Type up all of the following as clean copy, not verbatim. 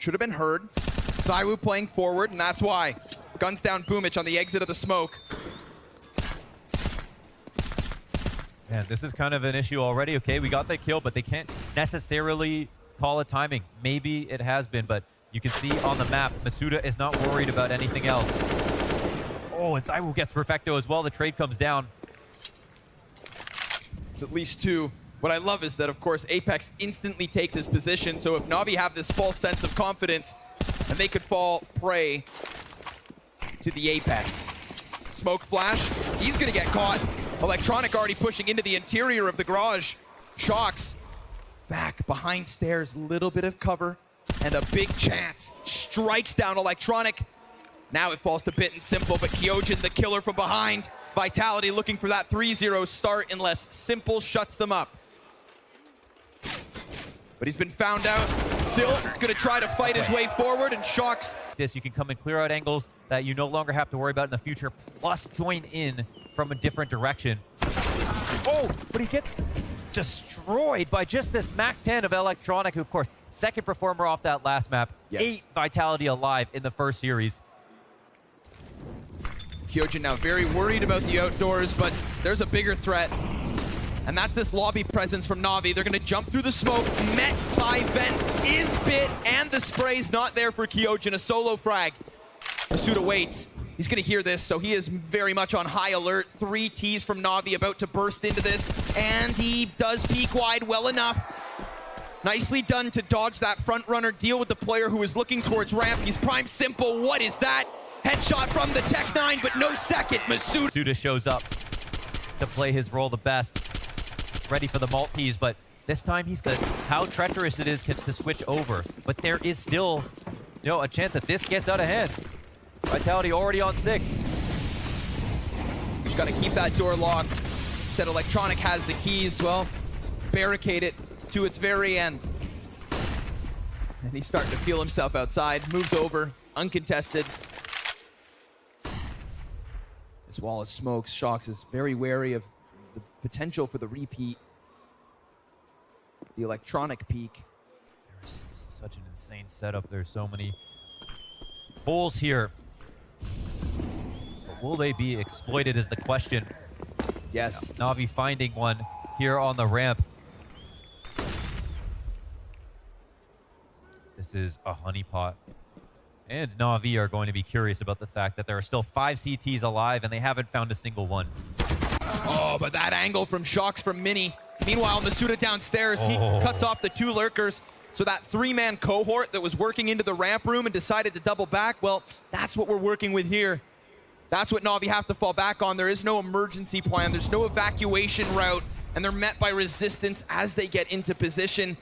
should have been heard. ZywOo playing forward, and that's why. Guns down Boomich on the exit of the smoke. Man, this is kind of an issue already. Okay, we got the kill, but they can't necessarily call it timing. Maybe it has been, but you can see on the map, Masuda is not worried about anything else. Oh, and ZywOo gets Perfecto as well. The trade comes down. It's at least 2. What I love is that, of course, Apex instantly takes his position, so if NaVi have this false sense of confidence, and they could fall prey to the Apex. Smoke flash, he's gonna get caught. Electronic already pushing into the interior of the garage. Shocks back behind stairs, little bit of cover, and a big chance. Strikes down Electronic. Now it falls to Bit and Simple, but Kyojin, the killer from behind. Vitality looking for that 3-0 start unless Simple shuts them up. But he's been found out. Still gonna try to fight his way forward, and Shocks. You can come and clear out angles that you no longer have to worry about in the future, plus join in from a different direction. Oh, but he gets destroyed by just this Mac 10 of Electronic, who, of course, second performer off that last map. Yes. 8 Vitality alive in the first series. Kyojin now very worried about the outdoors, but there's a bigger threat. And that's this lobby presence from NaVi. They're gonna jump through the smoke, met by Vent is Bit, and the spray's not there for Kyojin, a solo frag. Masuda waits. He's gonna hear this, so he is very much on high alert. 3 Ts from NaVi about to burst into this, and he does peek wide well enough. Nicely done to dodge that front runner, deal with the player who is looking towards ramp. He's prime Simple, what is that? Headshot from the Tech-9, but no second. Masuda shows up to play his role the best. Ready for the Maltese, but this time he's got how treacherous it is to switch over. But there is still, a chance that this gets out of hand. Vitality already on 6. Just gotta keep that door locked. Said Electronic has the keys. Well, barricade it to its very end. And he's starting to feel himself outside. Moves over, uncontested. This wall of smoke. Shocks is very wary of the potential for the repeat. The Electronic peak. This is such an insane setup. There's so many holes here. But will they be exploited is the question. Yes. NaVi finding one here on the ramp. This is a honeypot. And NaVi are going to be curious about the fact that there are still 5 CTs alive and they haven't found a single one. Oh, but that angle from Shocks from Mini. Meanwhile, Masuda downstairs, he cuts off the 2 lurkers. So that 3-man cohort that was working into the ramp room and decided to double back, well, that's what we're working with here. That's what NaVi have to fall back on. There is no emergency plan. There's no evacuation route. And they're met by resistance as they get into position.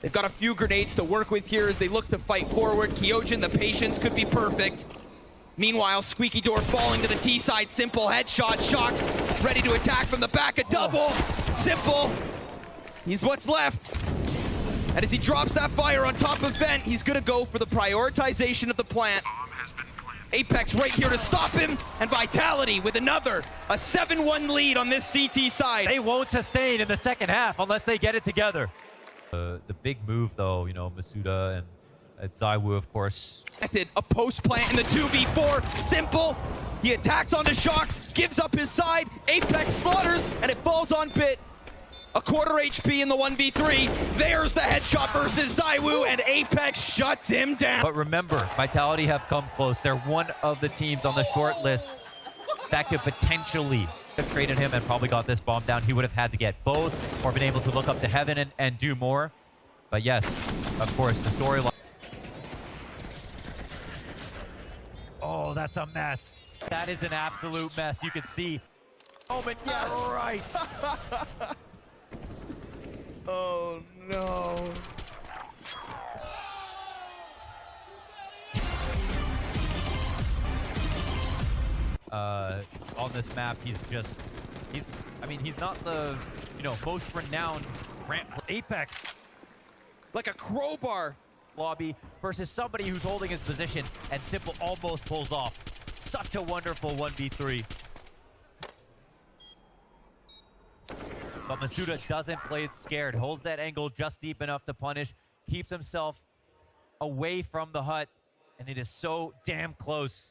They've got a few grenades to work with here as they look to fight forward. Kyojin, the patience could be perfect. Meanwhile, Squeaky Door falling to the T side. Simple headshot. Shocks ready to attack from the back. A double. Simple. He's what's left. And as he drops that fire on top of Vent, he's going to go for the prioritization of the plant. Apex right here to stop him. And Vitality with another. A 7-1 lead on this CT side. They won't sustain in the second half unless they get it together. The big move, though, Masuda and ZywOo, of course. A post plant in the 2v4. Simple. He attacks onto Shocks, gives up his side. Apex slaughters, and it falls on Bit. A quarter HP in the 1v3. There's the headshot versus ZywOo, and Apex shuts him down. But remember, Vitality have come close. They're one of the teams on the short list that could potentially have traded him and probably got this bomb down. He would have had to get both or been able to look up to heaven and do more. But yes, of course, the storyline. Oh, that's a mess. That is an absolute mess. You can see. Moment, yeah, right. Oh, no. On this map, he's not the, most renowned ramp. Apex. Like a crowbar. Lobby versus somebody who's holding his position, and Simple almost pulls off. Such a wonderful 1v3. But Masuda doesn't play it scared. Holds that angle just deep enough to punish. Keeps himself away from the hut, and it is so damn close.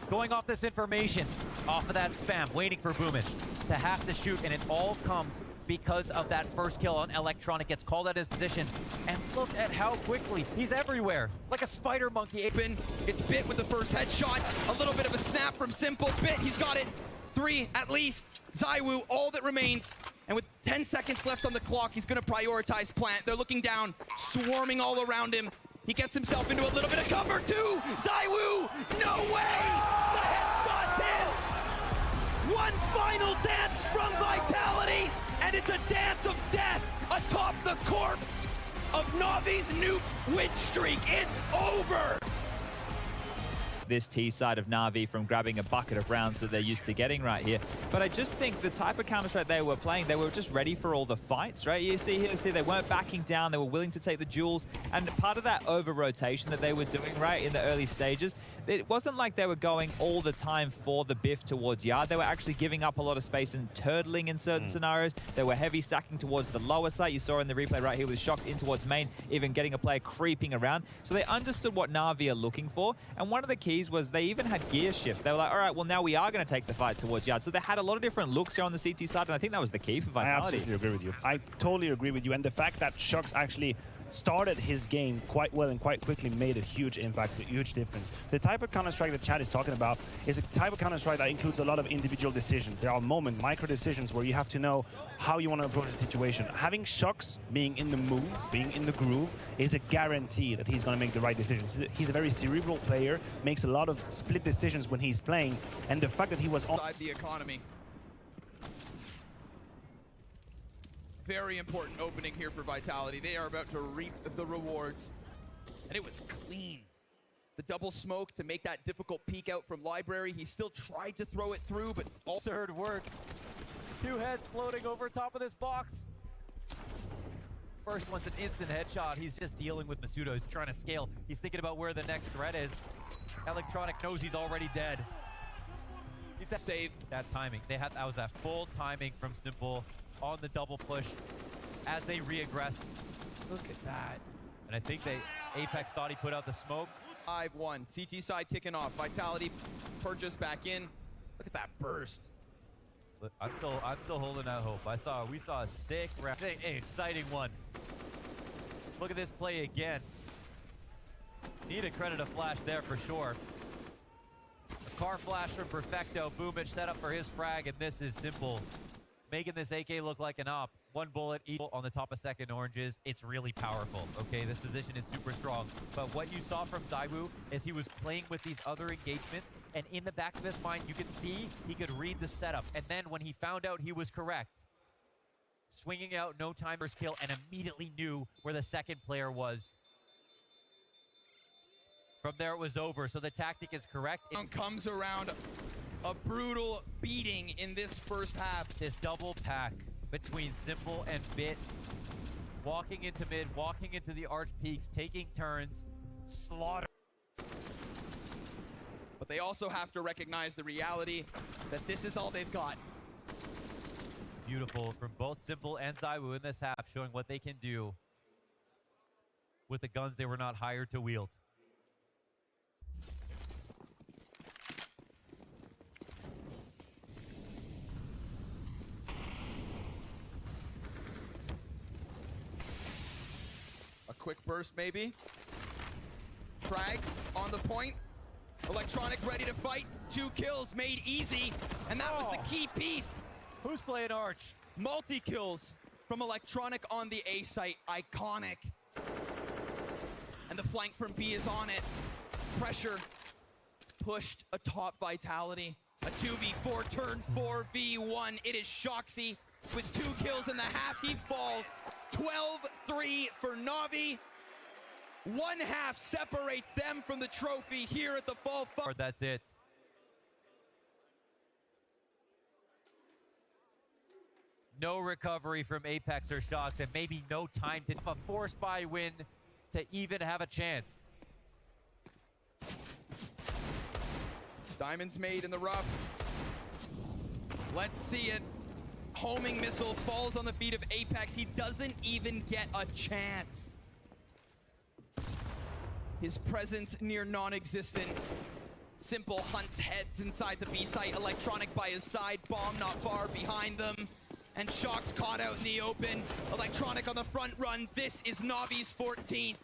Going off this information, off of that spam, waiting for Boomich to have to shoot, and it all comes because of that first kill on Electronic. Gets called out his position, and look at how quickly he's everywhere, like a spider monkey. It's Bit with the first headshot, a little bit of a snap from Simple. Bit, he's got it. 3 at least. ZywOo, all that remains. And with 10 seconds left on the clock, he's going to prioritize plant. They're looking down, swarming all around him. He gets himself into a little bit of cover too. ZywOo, no way! The headshot's his! One final dance from Vitality, and it's a dance of death atop the corpse of NaVi's Nuke win streak. It's over! This T side of NaVi from grabbing a bucket of rounds that they're used to getting right here. But I just think the type of Counter-Strike they were playing, they were just ready for all the fights, right? You see here, they weren't backing down, they were willing to take the duels, and part of that over-rotation that they were doing, right, in the early stages, it wasn't like they were going all the time for the biff towards yard. They were actually giving up a lot of space and turtling in certain scenarios. They were heavy stacking towards the lower side. You saw in the replay right here with Shox in towards main, even getting a player creeping around. So they understood what NaVi are looking for, and one of the keys was they even had gear shifts. They were like, all right, well, now we are going to take the fight towards yard. So they had a lot of different looks here on the CT side, and I think that was the key for Vitality. I absolutely agree with you. I totally agree with you. And the fact that Shox actually started his game quite well and quite quickly made a huge impact, a huge difference. The type of Counter-Strike that Chad is talking about is a type of Counter-Strike that includes a lot of individual decisions. There are micro decisions where you have to know how you want to approach the situation. Having Shox being in the move, being in the groove, is a guarantee that he's going to make the right decisions. He's a very cerebral player, makes a lot of split decisions when he's playing, and the fact that he was on the economy. Very important opening here for Vitality. They are about to reap the rewards. And it was clean. The double smoke to make that difficult peek out from Library. He still tried to throw it through, but also Absurd work. 2 heads floating over top of this box. First one's an instant headshot. He's just dealing with Masuda. He's trying to scale. He's thinking about where the next threat is. Electronic knows he's already dead. He's at save. That timing. That was that full timing from Simple on the double push as they reaggressed. Look at that. And I think Apex thought he put out the smoke. 5-1. CT side kicking off. Vitality purchase back in. Look at that burst. Look, I'm still holding out hope. We saw a sick round, an exciting one. Look at this play again. Need to credit a flash there for sure. A car flash from Perfecto. Boomich set up for his frag, and this is Simple, making this AK look like an op. 1 bullet equal on the top of second oranges. It's really powerful, okay? This position is super strong. But what you saw from ZywOo is he was playing with these other engagements, and in the back of his mind, you could see he could read the setup. And then when he found out he was correct, swinging out, no timers kill, and immediately knew where the second player was. From there, it was over. So the tactic is correct. Comes around a brutal beating in this first half. This double pack between Simple and Bit, walking into mid, walking into the arch peaks, taking turns, slaughter. But they also have to recognize the reality that this is all they've got. Beautiful from both Simple and ZywOo in this half, showing what they can do with the guns they were not hired to wield. A quick burst maybe. Frag on the point. Electronic ready to fight. 2 kills made easy. And that was the key piece. Who's playing Arch? Multi-kills from Electronic on the A site. Iconic. And the flank from B is on it. Pressure pushed atop Vitality. A 2v4 turn 4v1. It is Shoxy with 2 kills in the half. He falls. 12-3 for NaVi. 1 half separates them from the trophy here at the Fall. That's it. No recovery from Apex or Shox, and maybe no time to a forced buy win to even have a chance. Diamonds made in the rough. Let's see it. Homing missile falls on the feet of Apex. He doesn't even get a chance. His presence near non-existent. Simple hunts heads inside the B site. Electronic by his side. Bomb not far behind them. And Shox caught out in the open. Electronic on the front run. This is NaVi's 14th.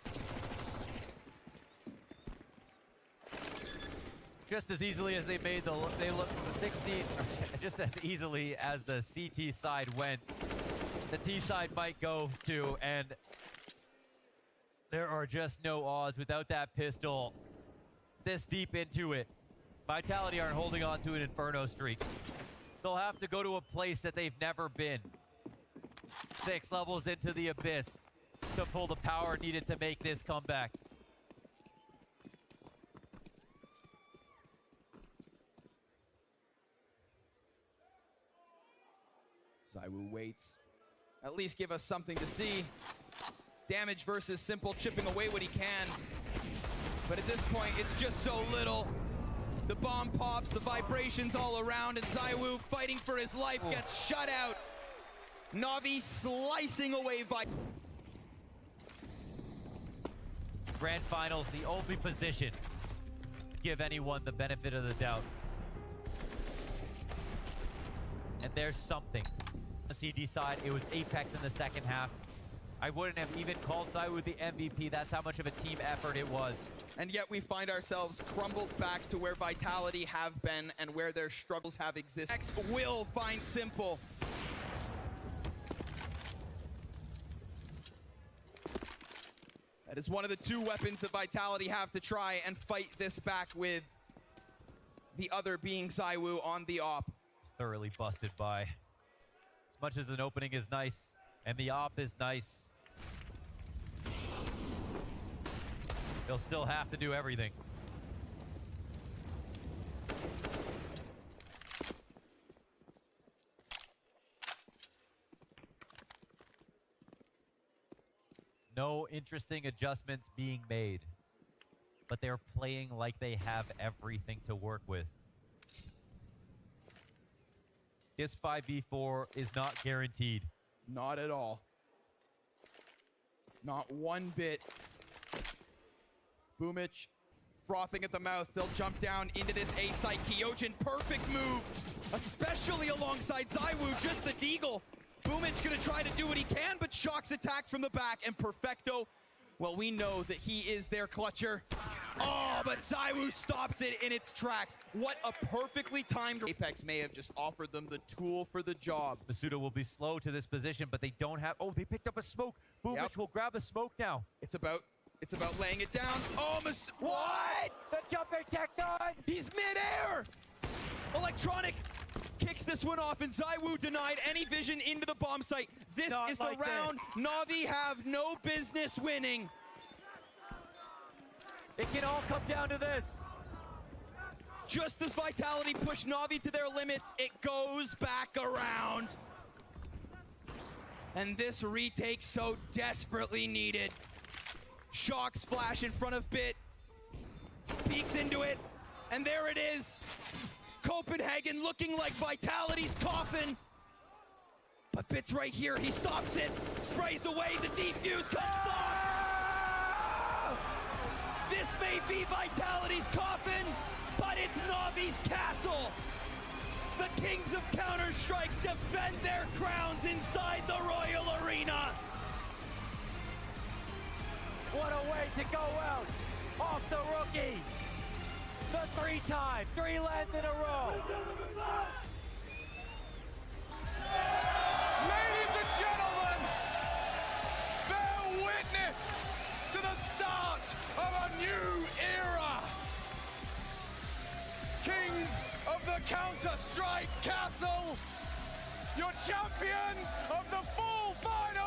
Just as easily as they made the 16th, just as easily as the CT side went, the T side might go too, and there are just no odds without that pistol this deep into it. Vitality aren't holding on to an Inferno streak. They'll have to go to a place that they've never been. 6 levels into the abyss to pull the power needed to make this comeback. ZywOo waits. At least give us something to see. Damage versus Simple, chipping away what he can. But at this point, it's just so little. The bomb pops, the vibrations all around, and ZywOo, fighting for his life, gets shut out. NaVi slicing away Grand Finals, the only position to give anyone the benefit of the doubt. And there's something. On the CG side, it was Apex in the second half. I wouldn't have even called ZywOo the MVP. That's how much of a team effort it was. And yet we find ourselves crumbled back to where Vitality have been and where their struggles have existed. X will find Simple. That is one of the 2 weapons that Vitality have to try and fight this back with. The other being ZywOo on the op. Thoroughly busted by. As much as an opening is nice and the op is nice, they'll still have to do everything. No interesting adjustments being made, but they're playing like they have everything to work with. This 5v4 is not guaranteed. Not at all. Not one bit. Boomich frothing at the mouth. They'll jump down into this A site. Kyojin, perfect move, especially alongside ZywOo, just the deagle. Boomich gonna try to do what he can, but Shox attacks from the back, and Perfecto, well, we know that he is their clutcher. Oh, but ZywOo stops it in its tracks. What a perfectly timed... Apex may have just offered them the tool for the job. Masuda will be slow to this position, but they don't have... Oh, they picked up a smoke. Boomich will grab a smoke now. It's about laying it down. Oh, what? The jumping tecton! He's midair! Electronic kicks this one off, and ZywOo denied any vision into the bomb site. This Not is the like round NaVi have no business winning. It can all come down to this. Just as Vitality push NaVi to their limits, it goes back around. And this retake so desperately needed. Shox flash in front of Bit. Peeks into it, and there it is. Copenhagen looking like Vitality's coffin. But Bit's right here, he stops it, sprays away, the defuse comes off. This may be Vitality's coffin, but it's NaVi's castle. The kings of Counter-Strike defend their crowns inside the Royal Arena. What a way to go out off the rookie. The 3-time, 3 lands in a row. Ladies and gentlemen, bear witness to the start of a new era. Kings of the Counter-Strike Castle, your champions of the full final.